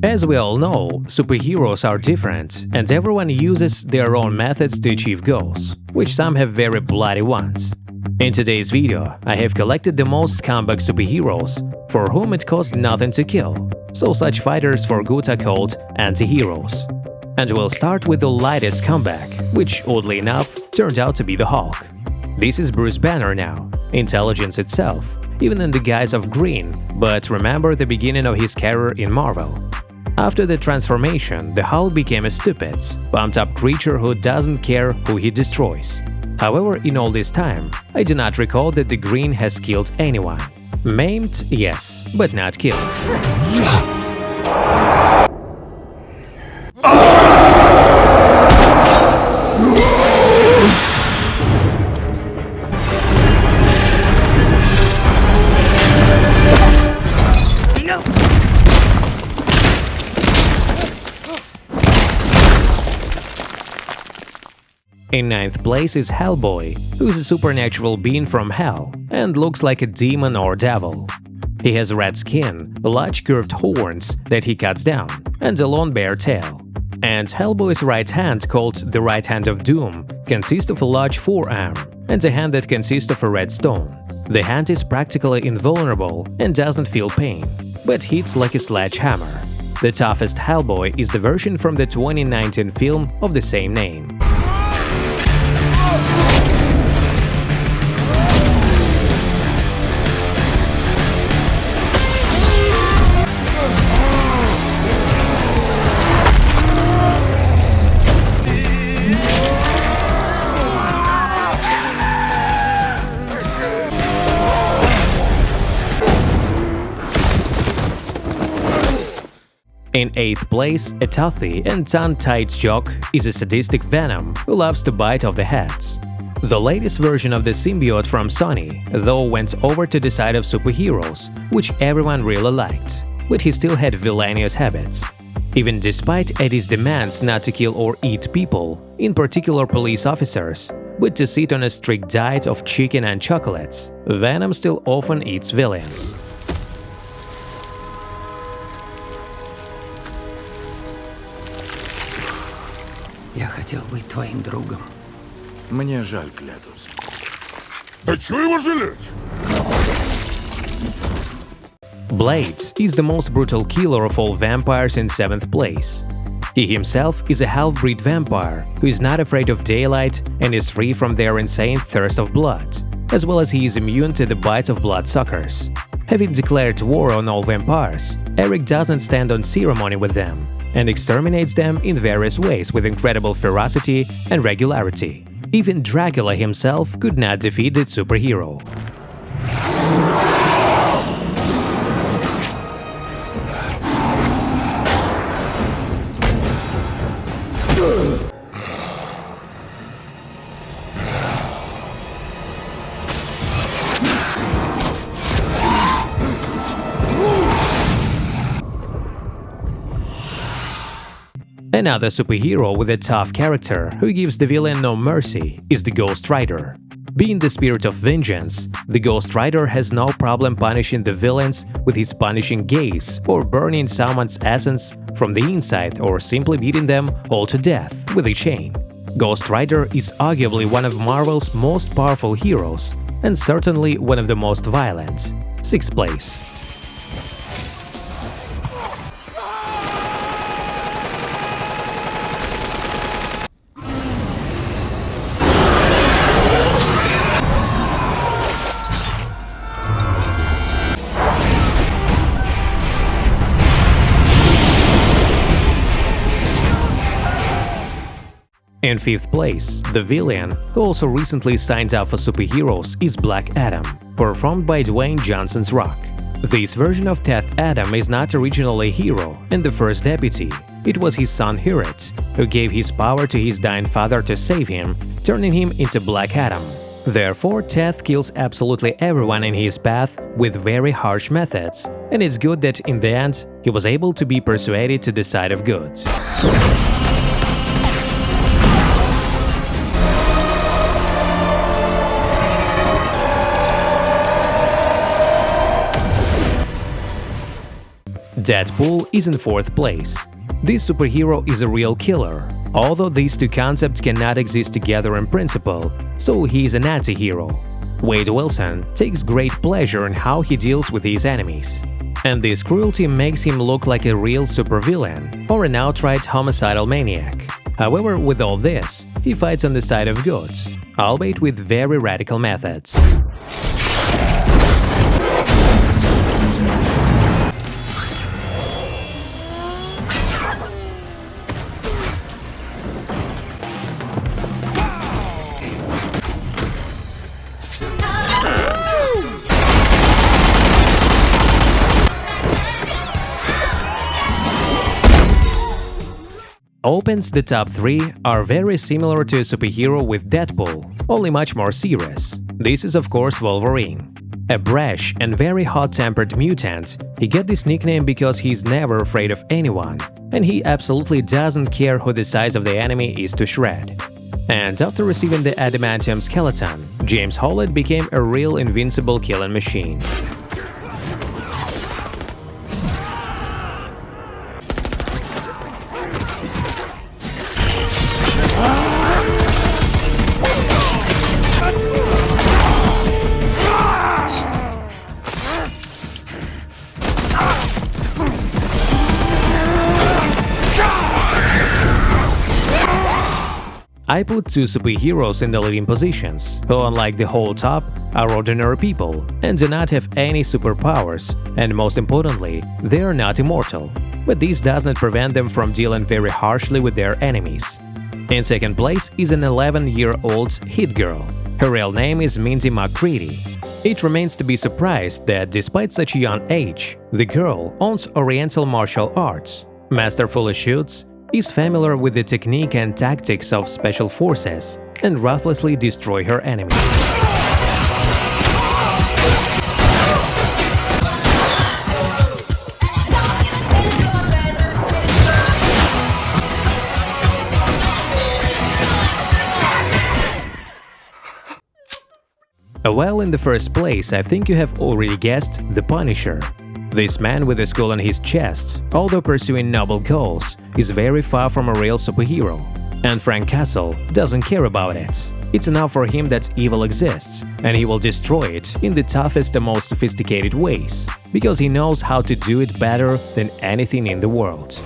As we all know, superheroes are different, and everyone uses their own methods to achieve goals, which some have very bloody ones. In today's video, I have collected the most scumbag superheroes for whom it costs nothing to kill, so such fighters for good are called anti-heroes. And we'll start with the lightest scumbag, which, oddly enough, turned out to be the Hulk. This is Bruce Banner now, intelligence itself, even in the guise of green, but remember the beginning of his career in Marvel. After the transformation, the Hulk became a stupid, pumped-up creature who doesn't care who he destroys. However, in all this time, I do not recall that the green has killed anyone. Maimed, yes, but not killed. In 9th place is Hellboy, who is a supernatural being from hell and looks like a demon or devil. He has red skin, large curved horns that he cuts down, and a long bare tail. And Hellboy's right hand, called the right hand of doom, consists of a large forearm and a hand that consists of a red stone. The hand is practically invulnerable and doesn't feel pain, but hits like a sledgehammer. The toughest Hellboy is the version from the 2019 film of the same name. In 8th place, a toothy and tongue-tied jock is a sadistic Venom who loves to bite off the heads. The latest version of the symbiote from Sony, though, went over to the side of superheroes, which everyone really liked, but he still had villainous habits. Even despite Eddie's demands not to kill or eat people, in particular police officers, but to sit on a strict diet of chicken and chocolates, Venom still often eats villains. Я хотел быть твоим другом. Мне жаль, Клятус. Да чё его жалеть? Blade is the most brutal killer of all vampires in 7th place. He himself is a half-breed vampire who is not afraid of daylight and is free from their insane thirst of blood, as well as he is immune to the bites of bloodsuckers. Having declared war on all vampires, Eric doesn't stand on ceremony with them and exterminates them in various ways with incredible ferocity and regularity. Even Dracula himself could not defeat the superhero. Another superhero with a tough character who gives the villain no mercy is the Ghost Rider. Being the spirit of vengeance, the Ghost Rider has no problem punishing the villains with his punishing gaze or burning someone's essence from the inside or simply beating them all to death with a chain. Ghost Rider is arguably one of Marvel's most powerful heroes and certainly one of the most violent. 6th place. In 5th place, the villain, who also recently signed up for superheroes, is Black Adam, performed by Dwayne Johnson's Rock. This version of Death Adam is not originally a hero and the first deputy. It was his son Herit, who gave his power to his dying father to save him, turning him into Black Adam. Therefore, Death kills absolutely everyone in his path with very harsh methods, and it's good that in the end he was able to be persuaded to the side of good. Deadpool is in 4th place. This superhero is a real killer, although these two concepts cannot exist together in principle, so he is an anti-hero. Wade Wilson takes great pleasure in how he deals with his enemies. And this cruelty makes him look like a real supervillain or an outright homicidal maniac. However, with all this, he fights on the side of good, albeit with very radical methods. Opens the top 3 are very similar to a superhero with Deadpool, only much more serious. This is of course Wolverine. A brash and very hot-tempered mutant, he got this nickname because he's never afraid of anyone, and he absolutely doesn't care who the size of the enemy is to shred. And after receiving the adamantium skeleton, James Howlett became a real invincible killing machine. I put 2 superheroes in the leading positions, who unlike the whole top, are ordinary people and do not have any superpowers, and most importantly, they are not immortal. But this does not prevent them from dealing very harshly with their enemies. In 2nd place is an 11-year-old Hitgirl. Her real name is Mindy McCready. It remains to be surprised that despite such a young age, the girl owns Oriental martial arts, masterfully shoots, is familiar with the technique and tactics of special forces, and ruthlessly destroy her enemies. Well, in the first place, I think you have already guessed the Punisher. This man with a skull on his chest, although pursuing noble goals, is very far from a real superhero. And Frank Castle doesn't care about it. It's enough for him that evil exists, and he will destroy it in the toughest and most sophisticated ways, because he knows how to do it better than anything in the world.